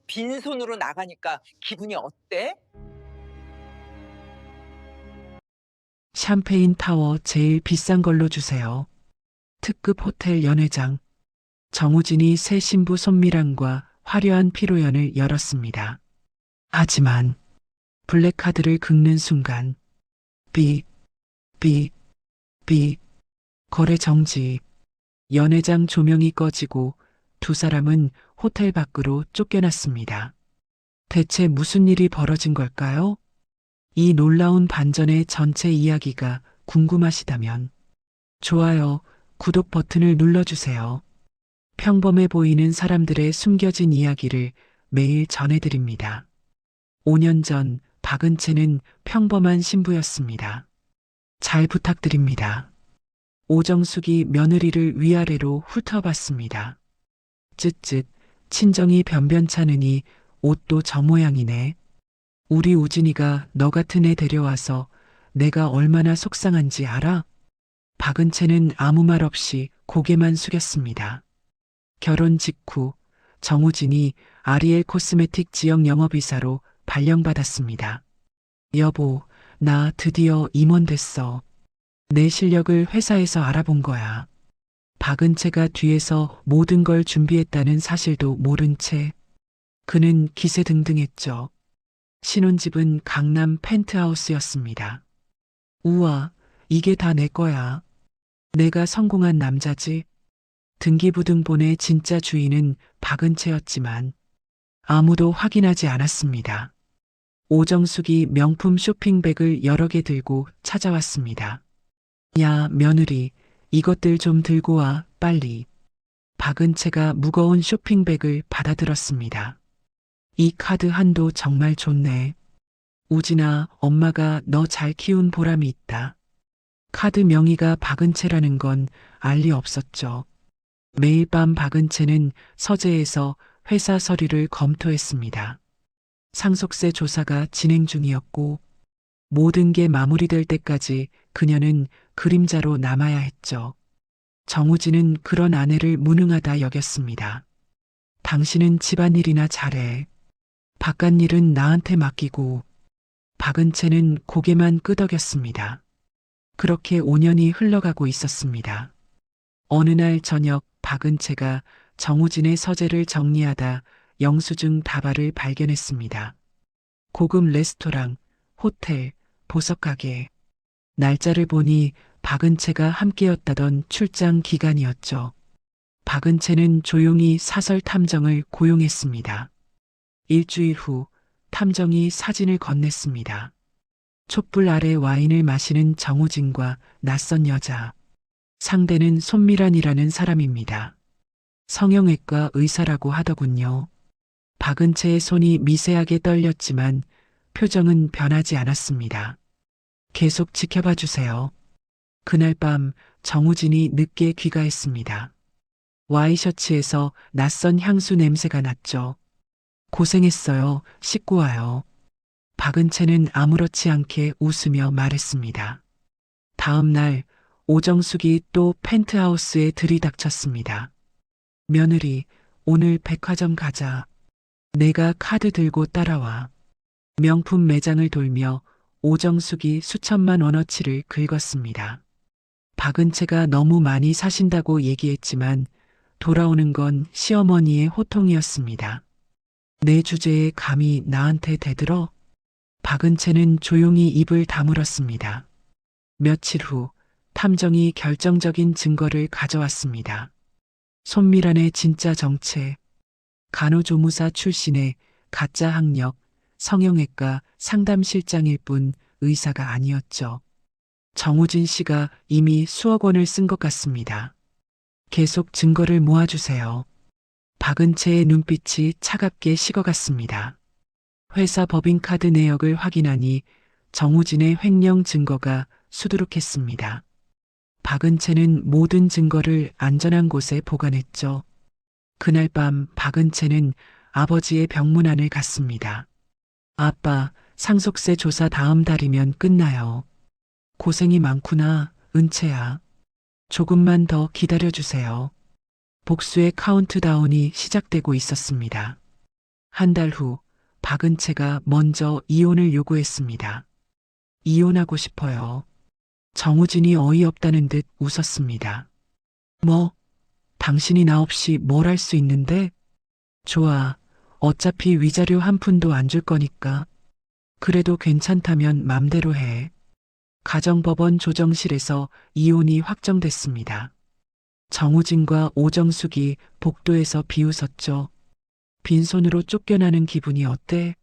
빈손으로 나가니까 기분이 어때? 샴페인 타워 제일 비싼 걸로 주세요. 특급 호텔 연회장. 정우진이 새 신부 손미란과 화려한 피로연을 열었습니다. 하지만 블랙카드를 긁는 순간 삐, 삐, 삐, 거래 정지. 연회장 조명이 꺼지고 두 사람은 호텔 밖으로 쫓겨났습니다. 대체 무슨 일이 벌어진 걸까요? 이 놀라운 반전의 전체 이야기가 궁금하시다면 좋아요, 구독 버튼을 눌러주세요. 평범해 보이는 사람들의 숨겨진 이야기를 매일 전해드립니다. 5년 전 박은채는 평범한 신부였습니다. 잘 부탁드립니다. 오정숙이 며느리를 위아래로 훑어봤습니다. 쯧쯧, 친정이 변변찮으니 옷도 저 모양이네. 우리 우진이가 너 같은 애 데려와서 내가 얼마나 속상한지 알아? 박은채는 아무 말 없이 고개만 숙였습니다. 결혼 직후 정우진이 아리엘 코스메틱 지역 영업이사로 발령받았습니다. 여보, 나 드디어 임원 됐어. 내 실력을 회사에서 알아본 거야. 박은채가 뒤에서 모든 걸 준비했다는 사실도 모른 채 그는 기세등등했죠. 신혼집은 강남 펜트하우스였습니다. 우와, 이게 다 내 거야. 내가 성공한 남자지. 등기부등본의 진짜 주인은 박은채였지만 아무도 확인하지 않았습니다. 오정숙이 명품 쇼핑백을 여러 개 들고 찾아왔습니다. 야, 며느리, 이것들 좀 들고 와, 빨리. 박은채가 무거운 쇼핑백을 받아들었습니다. 이 카드 한도 정말 좋네. 우진아, 엄마가 너 잘 키운 보람이 있다. 카드 명의가 박은채라는 건 알 리 없었죠. 매일 밤 박은채는 서재에서 회사 서류를 검토했습니다. 상속세 조사가 진행 중이었고 모든 게 마무리될 때까지 그녀는 그림자로 남아야 했죠. 정우진은 그런 아내를 무능하다 여겼습니다. 당신은 집안일이나 잘해. 바깥일은 나한테 맡기고. 박은채는 고개만 끄덕였습니다. 그렇게 5년이 흘러가고 있었습니다. 어느 날 저녁 박은채가 정우진의 서재를 정리하다 영수증 다발을 발견했습니다. 고급 레스토랑, 호텔, 보석가게. 날짜를 보니 박은채가 함께였다던 출장 기간이었죠. 박은채는 조용히 사설 탐정을 고용했습니다. 일주일 후 탐정이 사진을 건넸습니다. 촛불 아래 와인을 마시는 정우진과 낯선 여자. 상대는 손미란이라는 사람입니다. 성형외과 의사라고 하더군요. 박은채의 손이 미세하게 떨렸지만 표정은 변하지 않았습니다. 계속 지켜봐 주세요. 그날 밤 정우진이 늦게 귀가했습니다. 와이셔츠에서 낯선 향수 냄새가 났죠. 고생했어요. 씻고 와요. 박은채는 아무렇지 않게 웃으며 말했습니다. 다음 날 오정숙이 또 펜트하우스에 들이닥쳤습니다. 며느리, 오늘 백화점 가자. 내가 카드 들고 따라와. 명품 매장을 돌며 오정숙이 수천만 원어치를 긁었습니다. 박은채가 너무 많이 사신다고 얘기했지만 돌아오는 건 시어머니의 호통이었습니다. 내 주제에 감히 나한테 대들어? 박은채는 조용히 입을 다물었습니다. 며칠 후 탐정이 결정적인 증거를 가져왔습니다. 손미란의 진짜 정체, 간호조무사 출신의 가짜 학력, 성형외과 상담실장일 뿐 의사가 아니었죠. 정우진 씨가 이미 수억 원을 쓴 것 같습니다. 계속 증거를 모아주세요. 박은채의 눈빛이 차갑게 식어갔습니다. 회사 법인카드 내역을 확인하니 정우진의 횡령 증거가 수두룩했습니다. 박은채는 모든 증거를 안전한 곳에 보관했죠. 그날 밤 박은채는 아버지의 병문안을 갔습니다. 아빠, 상속세 조사 다음 달이면 끝나요. 고생이 많구나, 은채야. 조금만 더 기다려주세요. 복수의 카운트다운이 시작되고 있었습니다. 한 달 후 박은채가 먼저 이혼을 요구했습니다. 이혼하고 싶어요. 정우진이 어이없다는 듯 웃었습니다. 뭐, 당신이 나 없이 뭘 할 수 있는데? 좋아. 어차피 위자료 한 푼도 안 줄 거니까. 그래도 괜찮다면 맘대로 해. 가정법원 조정실에서 이혼이 확정됐습니다. 정우진과 오정숙이 복도에서 비웃었죠. 빈손으로 쫓겨나는 기분이 어때?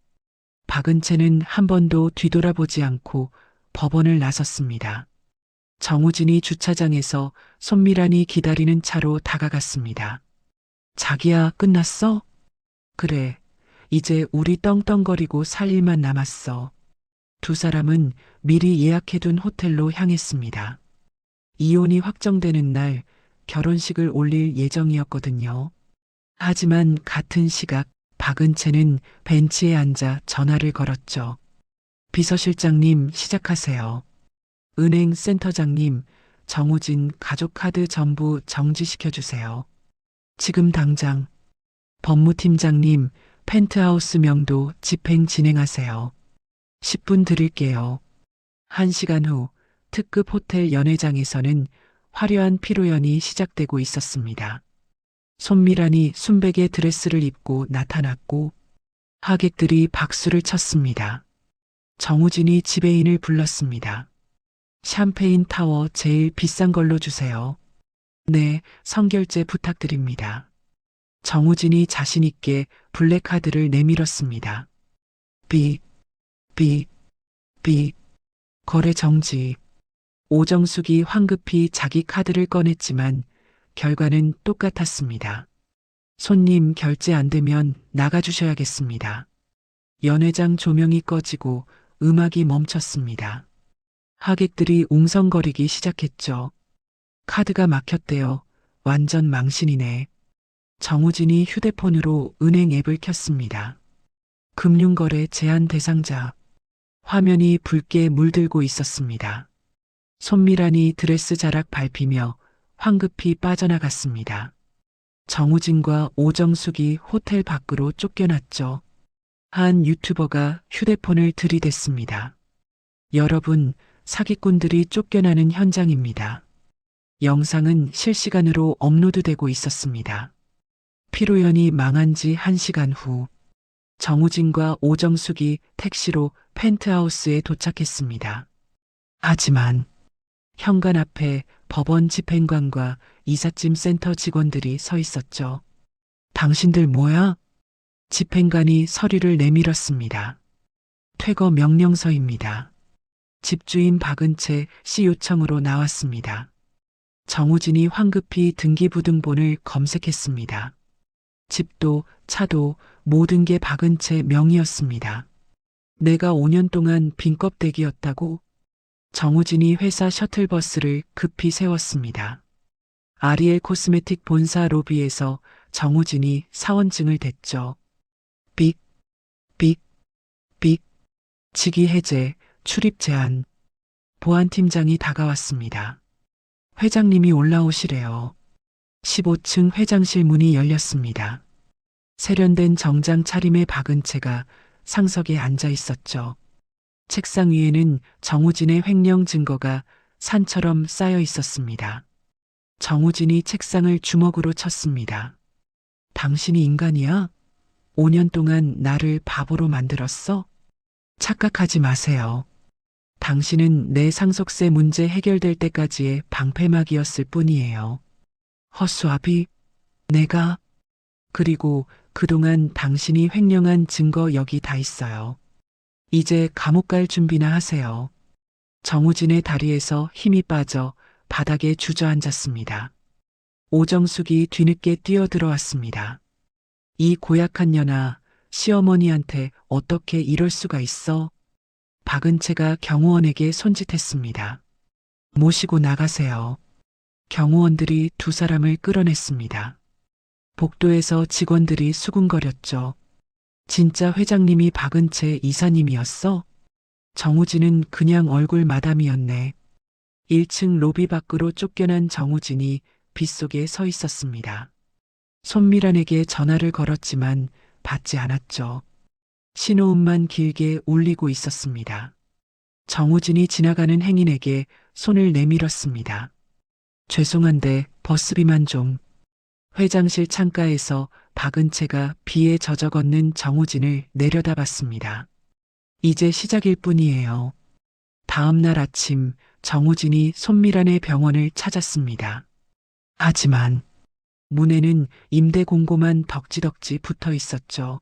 박은채는 한 번도 뒤돌아보지 않고 법원을 나섰습니다. 정우진이 주차장에서 손미란이 기다리는 차로 다가갔습니다. 자기야, 끝났어? 그래. 이제 우리 떵떵거리고 살 일만 남았어. 두 사람은 미리 예약해둔 호텔로 향했습니다. 이혼이 확정되는 날 결혼식을 올릴 예정이었거든요. 하지만 같은 시각 박은채는 벤치에 앉아 전화를 걸었죠. 비서실장님, 시작하세요. 은행 센터장님, 정우진 가족카드 전부 정지시켜주세요. 지금 당장. 법무팀장님, 펜트하우스 명도 집행 진행하세요. 10분 드릴게요. 1시간 후 특급 호텔 연회장에서는 화려한 피로연이 시작되고 있었습니다. 손미란이 순백의 드레스를 입고 나타났고 하객들이 박수를 쳤습니다. 정우진이 지배인을 불렀습니다. 샴페인 타워 제일 비싼 걸로 주세요. 네, 선결제 부탁드립니다. 정우진이 자신있게 블랙카드를 내밀었습니다. 비, 비, 비, 거래 정지. 오정숙이 황급히 자기 카드를 꺼냈지만 결과는 똑같았습니다. 손님 결제 안 되면 나가주셔야겠습니다. 연회장 조명이 꺼지고 음악이 멈췄습니다. 하객들이 웅성거리기 시작했죠. 카드가 막혔대요. 완전 망신이네. 정우진이 휴대폰으로 은행 앱을 켰습니다. 금융거래 제한 대상자. 화면이 붉게 물들고 있었습니다. 손미란이 드레스 자락 밟히며 황급히 빠져나갔습니다. 정우진과 오정숙이 호텔 밖으로 쫓겨났죠. 한 유튜버가 휴대폰을 들이댔습니다. 여러분, 사기꾼들이 쫓겨나는 현장입니다. 영상은 실시간으로 업로드되고 있었습니다. 피로연이 망한 지 1시간 후 정우진과 오정숙이 택시로 펜트하우스에 도착했습니다. 하지만 현관 앞에 법원 집행관과 이삿짐 센터 직원들이 서 있었죠. 당신들 뭐야? 집행관이 서류를 내밀었습니다. 퇴거 명령서입니다. 집주인 박은채 씨 요청으로 나왔습니다. 정우진이 황급히 등기부등본을 검색했습니다. 집도 차도 모든 게 박은채 명의였습니다. 내가 5년 동안 빈껍데기였다고? 정우진이 회사 셔틀버스를 급히 세웠습니다. 아리엘 코스메틱 본사 로비에서 정우진이 사원증을 댔죠. 빅, 빅, 빅, 직위 해제, 출입 제한. 보안팀장이 다가왔습니다. 회장님이 올라오시래요. 15층 회장실 문이 열렸습니다. 세련된 정장 차림의 박은채가 상석에 앉아 있었죠. 책상 위에는 정우진의 횡령 증거가 산처럼 쌓여 있었습니다. 정우진이 책상을 주먹으로 쳤습니다. 당신이 인간이야? 5년 동안 나를 바보로 만들었어? 착각하지 마세요. 당신은 내 상속세 문제 해결될 때까지의 방패막이었을 뿐이에요. 허수아비, 내가, 그리고 그동안 당신이 횡령한 증거 여기 다 있어요. 이제 감옥 갈 준비나 하세요. 정우진의 다리에서 힘이 빠져 바닥에 주저앉았습니다. 오정숙이 뒤늦게 뛰어들어왔습니다. 이 고약한 년아, 시어머니한테 어떻게 이럴 수가 있어? 박은채가 경호원에게 손짓했습니다. 모시고 나가세요. 경호원들이 두 사람을 끌어냈습니다. 복도에서 직원들이 수군거렸죠. 진짜 회장님이 박은채 이사님이었어? 정우진은 그냥 얼굴 마담이었네. 1층 로비 밖으로 쫓겨난 정우진이 빗속에 서 있었습니다. 손미란에게 전화를 걸었지만 받지 않았죠. 신호음만 길게 울리고 있었습니다. 정우진이 지나가는 행인에게 손을 내밀었습니다. 죄송한데 버스비만 좀. 회장실 창가에서 박은채가 비에 젖어 걷는 정우진을 내려다봤습니다. 이제 시작일 뿐이에요. 다음 날 아침 정우진이 손미란의 병원을 찾았습니다. 하지만 문에는 임대 공고만 덕지덕지 붙어 있었죠.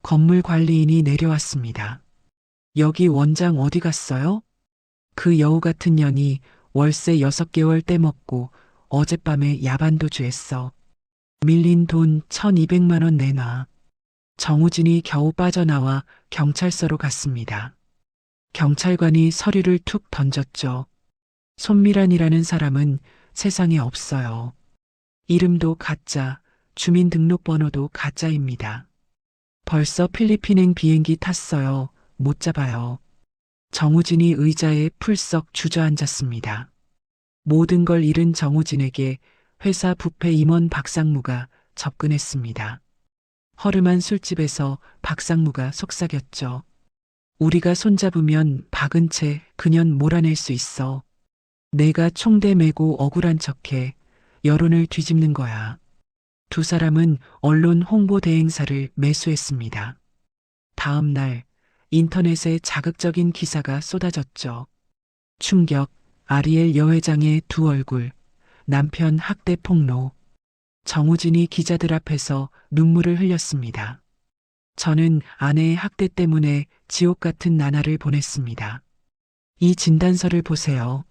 건물 관리인이 내려왔습니다. 여기 원장 어디 갔어요? 그 여우 같은 년이 월세 6개월 떼먹고 어젯밤에 야반도주했어. 밀린 돈 1,200만 원 내놔. 정우진이 겨우 빠져나와 경찰서로 갔습니다. 경찰관이 서류를 툭 던졌죠. 손미란이라는 사람은 세상에 없어요. 이름도 가짜, 주민등록번호도 가짜입니다. 벌써 필리핀행 비행기 탔어요. 못 잡아요. 정우진이 의자에 풀썩 주저앉았습니다. 모든 걸 잃은 정우진에게 회사 부패 임원 박상무가 접근했습니다. 허름한 술집에서 박상무가 속삭였죠. 우리가 손잡으면 박은채 그년 몰아낼 수 있어. 내가 총대 메고 억울한 척해 여론을 뒤집는 거야. 두 사람은 언론 홍보 대행사를 매수했습니다. 다음 날 인터넷에 자극적인 기사가 쏟아졌죠. 충격, 아리엘 여회장의 두 얼굴, 남편 학대 폭로. 정우진이 기자들 앞에서 눈물을 흘렸습니다. 저는 아내의 학대 때문에 지옥 같은 나날을 보냈습니다. 이 진단서를 보세요.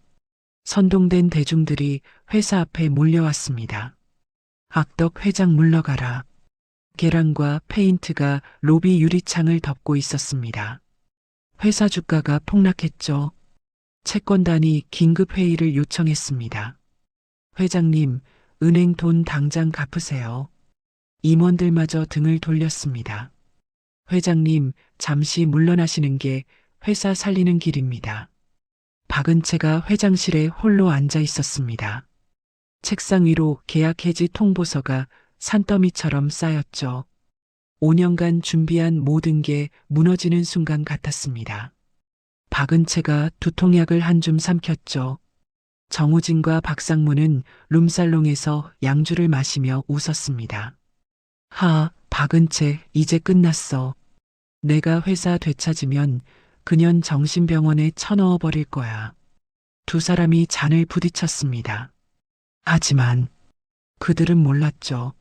선동된 대중들이 회사 앞에 몰려왔습니다. 악덕 회장 물러가라. 계란과 페인트가 로비 유리창을 덮고 있었습니다. 회사 주가가 폭락했죠. 채권단이 긴급 회의를 요청했습니다. 회장님, 은행 돈 당장 갚으세요. 임원들마저 등을 돌렸습니다. 회장님, 잠시 물러나시는 게 회사 살리는 길입니다. 박은채가 회장실에 홀로 앉아 있었습니다. 책상 위로 계약 해지 통보서가 산더미처럼 쌓였죠. 5년간 준비한 모든 게 무너지는 순간 같았습니다. 박은채가 두통약을 한 줌 삼켰죠. 정우진과 박상무는 룸살롱에서 양주를 마시며 웃었습니다. 박은채, 이제 끝났어. 내가 회사 되찾으면 그년 정신병원에 쳐넣어 버릴 거야. 두 사람이 잔을 부딪혔습니다. 하지만 그들은 몰랐죠.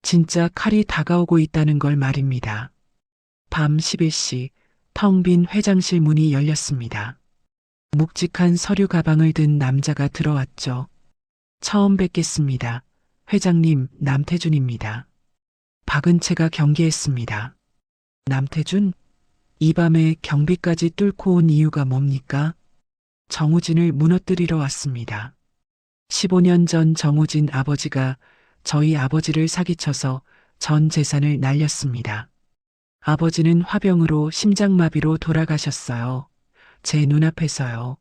진짜 칼이 다가오고 있다는 걸 말입니다. 밤 11시 텅 빈 회장실 문이 열렸습니다. 묵직한 서류 가방을 든 남자가 들어왔죠. 처음 뵙겠습니다. 회장님, 남태준입니다. 박은채가 경계했습니다. 남태준? 이 밤에 경비까지 뚫고 온 이유가 뭡니까? 정우진을 무너뜨리러 왔습니다. 15년 전 정우진 아버지가 저희 아버지를 사기쳐서 전 재산을 날렸습니다. 아버지는 화병으로 심장마비로 돌아가셨어요. 제 눈앞에서요.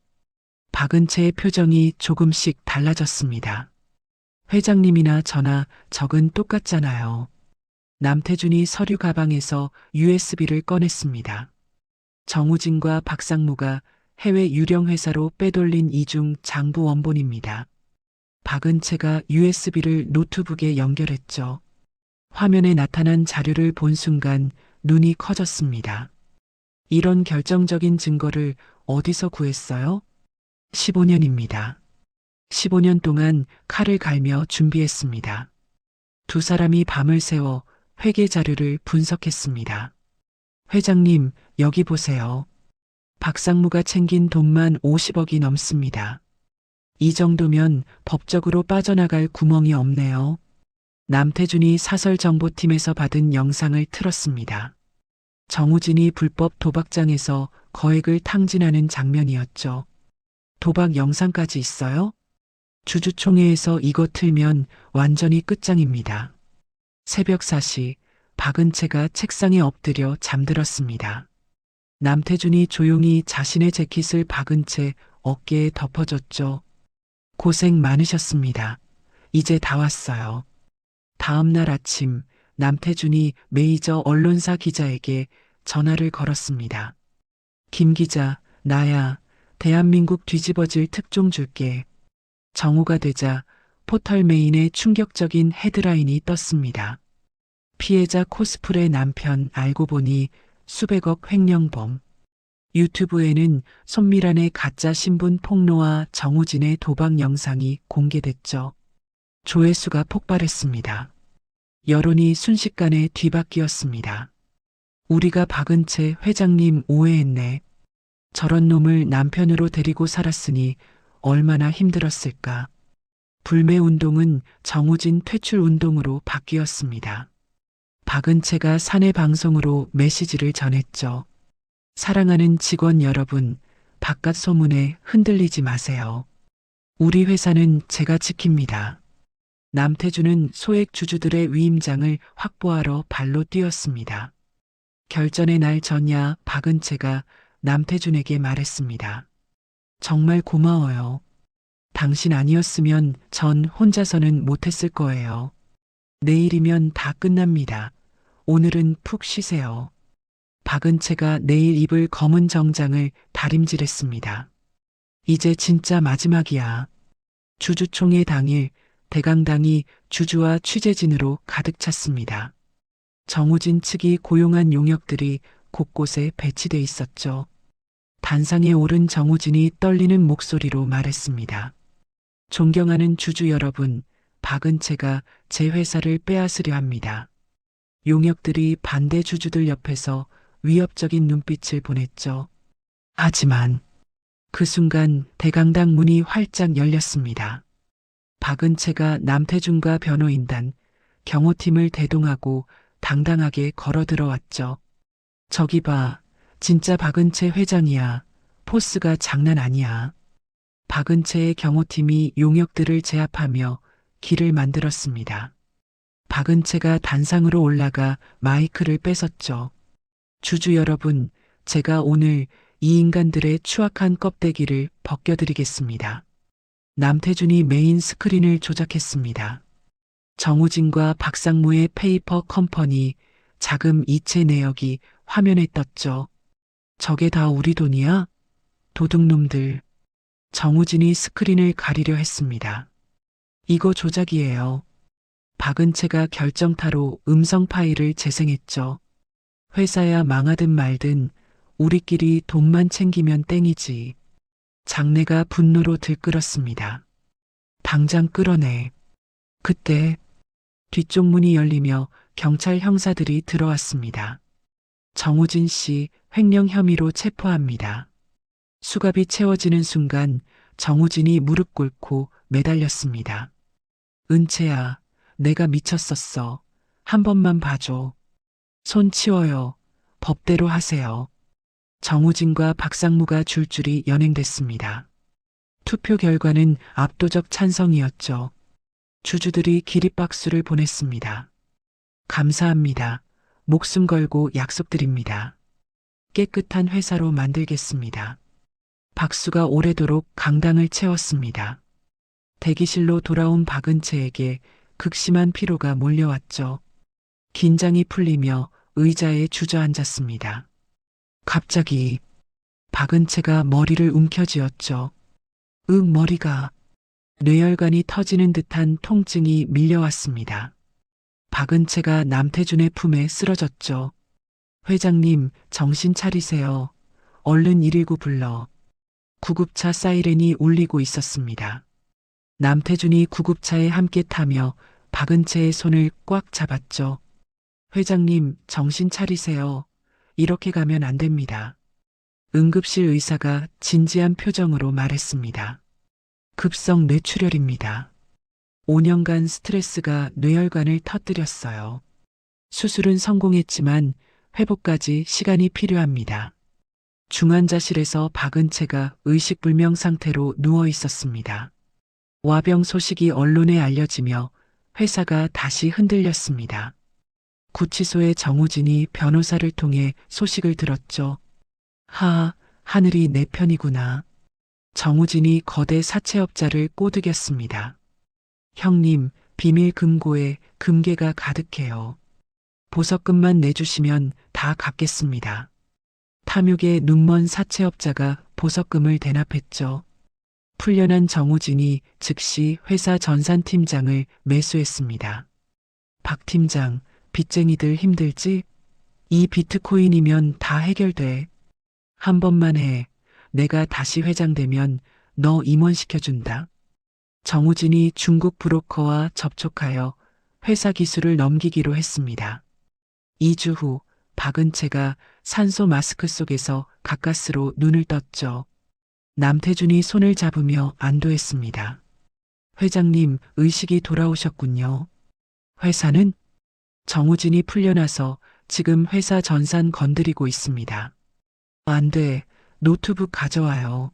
박은채의 표정이 조금씩 달라졌습니다. 회장님이나 저나 적은 똑같잖아요. 남태준이 서류 가방에서 USB를 꺼냈습니다. 정우진과 박상무가 해외 유령 회사로 빼돌린 이중 장부 원본입니다. 박은채가 USB를 노트북에 연결했죠. 화면에 나타난 자료를 본 순간 눈이 커졌습니다. 이런 결정적인 증거를 어디서 구했어요? 15년입니다. 15년 동안 칼을 갈며 준비했습니다. 두 사람이 밤을 새워 회계 자료를 분석했습니다. 회장님, 여기 보세요. 박상무가 챙긴 돈만 50억이 넘습니다. 이 정도면 법적으로 빠져나갈 구멍이 없네요. 남태준이 사설정보팀에서 받은 영상을 틀었습니다. 정우진이 불법 도박장에서 거액을 탕진하는 장면이었죠. 도박 영상까지 있어요? 주주총회에서 이거 틀면 완전히 끝장입니다. 새벽 4시 박은채가 책상에 엎드려 잠들었습니다. 남태준이 조용히 자신의 재킷을 박은채 어깨에 덮어줬죠. 고생 많으셨습니다. 이제 다 왔어요. 다음 날 아침 남태준이 메이저 언론사 기자에게 전화를 걸었습니다. 김 기자, 나야. 대한민국 뒤집어질 특종 줄게. 정오가 되자 포털 메인에 충격적인 헤드라인이 떴습니다. 피해자 코스프레 남편 알고 보니 수백억 횡령범. 유튜브에는 손미란의 가짜 신분 폭로와 정우진의 도박 영상이 공개됐죠. 조회수가 폭발했습니다. 여론이 순식간에 뒤바뀌었습니다. 우리가 박은채 회장님 오해했네. 저런 놈을 남편으로 데리고 살았으니 얼마나 힘들었을까. 불매운동은 정우진 퇴출운동으로 바뀌었습니다. 박은채가 사내 방송으로 메시지를 전했죠. 사랑하는 직원 여러분, 바깥 소문에 흔들리지 마세요. 우리 회사는 제가 지킵니다. 남태준은 소액 주주들의 위임장을 확보하러 발로 뛰었습니다. 결전의 날 전야 박은채가 남태준에게 말했습니다. 정말 고마워요. 당신 아니었으면 전 혼자서는 못했을 거예요. 내일이면 다 끝납니다. 오늘은 푹 쉬세요. 박은채가 내일 입을 검은 정장을 다림질했습니다. 이제 진짜 마지막이야. 주주총회 당일 대강당이 주주와 취재진으로 가득 찼습니다. 정우진 측이 고용한 용역들이 곳곳에 배치돼 있었죠. 단상에 오른 정우진이 떨리는 목소리로 말했습니다. 존경하는 주주 여러분, 박은채가 제 회사를 빼앗으려 합니다. 용역들이 반대 주주들 옆에서 위협적인 눈빛을 보냈죠. 하지만 그 순간 대강당 문이 활짝 열렸습니다. 박은채가 남태준과 변호인단, 경호팀을 대동하고 당당하게 걸어 들어왔죠. 저기 봐, 진짜 박은채 회장이야. 포스가 장난 아니야. 박은채의 경호팀이 용역들을 제압하며 길을 만들었습니다. 박은채가 단상으로 올라가 마이크를 뺏었죠. 주주 여러분, 제가 오늘 이 인간들의 추악한 껍데기를 벗겨드리겠습니다. 남태준이 메인 스크린을 조작했습니다. 정우진과 박상무의 페이퍼 컴퍼니 자금 이체 내역이 화면에 떴죠. 저게 다 우리 돈이야? 도둑놈들. 정우진이 스크린을 가리려 했습니다. 이거 조작이에요. 박은채가 결정타로 음성 파일을 재생했죠. 회사야 망하든 말든 우리끼리 돈만 챙기면 땡이지. 장내가 분노로 들끓었습니다. 당장 끌어내. 그때 뒤쪽 문이 열리며 경찰 형사들이 들어왔습니다. 정우진 씨 횡령 혐의로 체포합니다. 수갑이 채워지는 순간 정우진이 무릎 꿇고 매달렸습니다. 은채야, 내가 미쳤었어. 한 번만 봐줘. 손 치워요. 법대로 하세요. 정우진과 박상무가 줄줄이 연행됐습니다. 투표 결과는 압도적 찬성이었죠. 주주들이 기립박수를 보냈습니다. 감사합니다. 목숨 걸고 약속드립니다. 깨끗한 회사로 만들겠습니다. 박수가 오래도록 강당을 채웠습니다. 대기실로 돌아온 박은채에게 극심한 피로가 몰려왔죠. 긴장이 풀리며 의자에 주저앉았습니다. 갑자기 박은채가 머리를 움켜쥐었죠. 머리가. 뇌혈관이 터지는 듯한 통증이 밀려왔습니다. 박은채가 남태준의 품에 쓰러졌죠. 회장님, 정신 차리세요. 얼른 119 불러. 구급차 사이렌이 울리고 있었습니다. 남태준이 구급차에 함께 타며 박은채의 손을 꽉 잡았죠. 회장님, 정신 차리세요. 이렇게 가면 안 됩니다. 응급실 의사가 진지한 표정으로 말했습니다. 급성 뇌출혈입니다. 5년간 스트레스가 뇌혈관을 터뜨렸어요. 수술은 성공했지만 회복까지 시간이 필요합니다. 중환자실에서 박은채가 의식불명 상태로 누워 있었습니다. 와병 소식이 언론에 알려지며 회사가 다시 흔들렸습니다. 구치소의 정우진이 변호사를 통해 소식을 들었죠. 하늘이 내 편이구나. 정우진이 거대 사채업자를 꼬드겼습니다. 형님, 비밀 금고에 금괴가 가득해요. 보석금만 내주시면 다 갚겠습니다. 탐욕에 눈먼 사채업자가 보석금을 대납했죠. 풀려난 정우진이 즉시 회사 전산팀장을 매수했습니다. 박 팀장, 빚쟁이들 힘들지? 이 비트코인이면 다 해결돼. 한 번만 해. 내가 다시 회장되면 너 임원시켜준다. 정우진이 중국 브로커와 접촉하여 회사 기술을 넘기기로 했습니다. 2주 후 박은채가 산소 마스크 속에서 가까스로 눈을 떴죠. 남태준이 손을 잡으며 안도했습니다. 회장님, 의식이 돌아오셨군요. 회사는? 정우진이 풀려나서 지금 회사 전산 건드리고 있습니다. 안 돼. 노트북 가져와요.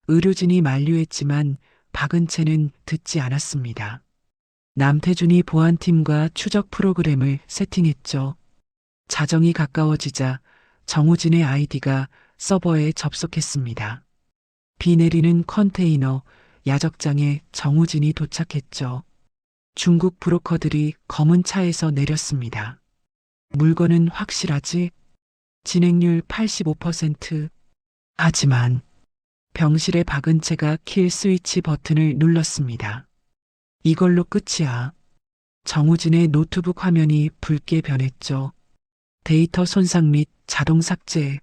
의료진이 만류했지만 박은채는 듣지 않았습니다. 남태준이 보안팀과 추적 프로그램을 세팅했죠. 자정이 가까워지자 정우진의 아이디가 서버에 접속했습니다. 비 내리는 컨테이너, 야적장에 정우진이 도착했죠. 중국 브로커들이 검은 차에서 내렸습니다. 물건은 확실하지? 진행률 85%. 하지만 병실의 박은채가 킬 스위치 버튼을 눌렀습니다. 이걸로 끝이야. 정우진의 노트북 화면이 붉게 변했죠. 데이터 손상 및 자동 삭제.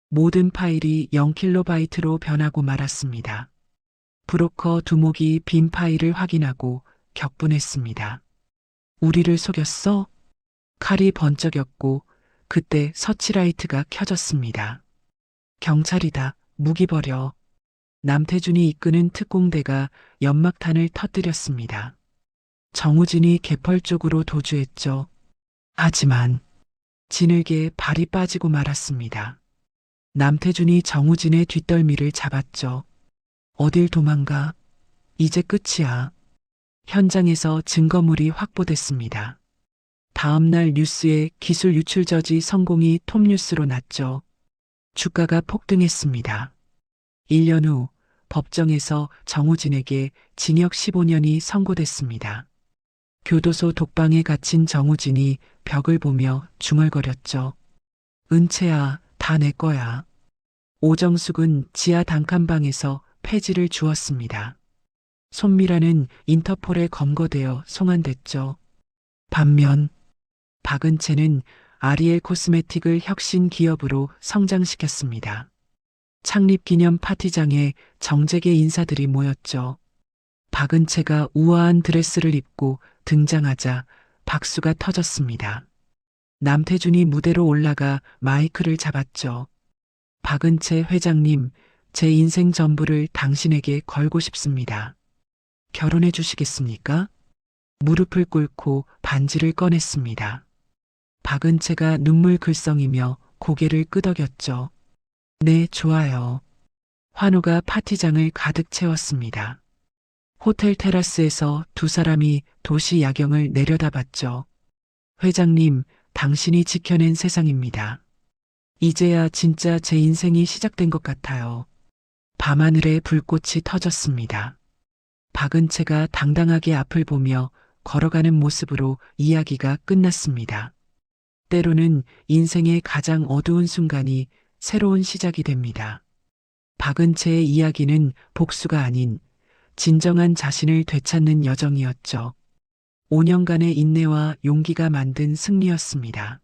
모든 파일이 0KB 변하고 말았습니다. 브로커 두목이 빈 파일을 확인하고 격분했습니다. 우리를 속였어? 칼이 번쩍였고 그때 서치라이트가 켜졌습니다. 경찰이다. 무기 버려. 남태준이 이끄는 특공대가 연막탄을 터뜨렸습니다. 정우진이 개펄 쪽으로 도주했죠. 하지만 진흙에 발이 빠지고 말았습니다. 남태준이 정우진의 뒷덜미를 잡았죠. 어딜 도망가? 이제 끝이야. 현장에서 증거물이 확보됐습니다. 다음날 뉴스에 기술 유출 저지 성공이 톱뉴스로 났죠. 주가가 폭등했습니다. 1년 후 법정에서 정우진에게 징역 15년이 선고됐습니다. 교도소 독방에 갇힌 정우진이 벽을 보며 중얼거렸죠. 은채야, 다 내 거야. 오정숙은 지하 단칸방에서 폐지를 주었습니다. 손미라는 인터폴에 검거되어 송환됐죠. 반면 박은채는 아리엘 코스메틱을 혁신 기업으로 성장시켰습니다. 창립기념 파티장에 정재계 인사들이 모였죠. 박은채가 우아한 드레스를 입고 등장하자 박수가 터졌습니다. 남태준이 무대로 올라가 마이크를 잡았죠. 박은채 회장님, 제 인생 전부를 당신에게 걸고 싶습니다. 결혼해 주시겠습니까? 무릎을 꿇고 반지를 꺼냈습니다. 박은채가 눈물 글썽이며 고개를 끄덕였죠. 네, 좋아요. 환호가 파티장을 가득 채웠습니다. 호텔 테라스에서 두 사람이 도시 야경을 내려다봤죠. 회장님, 당신이 지켜낸 세상입니다. 이제야 진짜 제 인생이 시작된 것 같아요. 밤하늘에 불꽃이 터졌습니다. 박은채가 당당하게 앞을 보며 걸어가는 모습으로 이야기가 끝났습니다. 때로는 인생의 가장 어두운 순간이 새로운 시작이 됩니다. 박은채의 이야기는 복수가 아닌 진정한 자신을 되찾는 여정이었죠. 5년간의 인내와 용기가 만든 승리였습니다.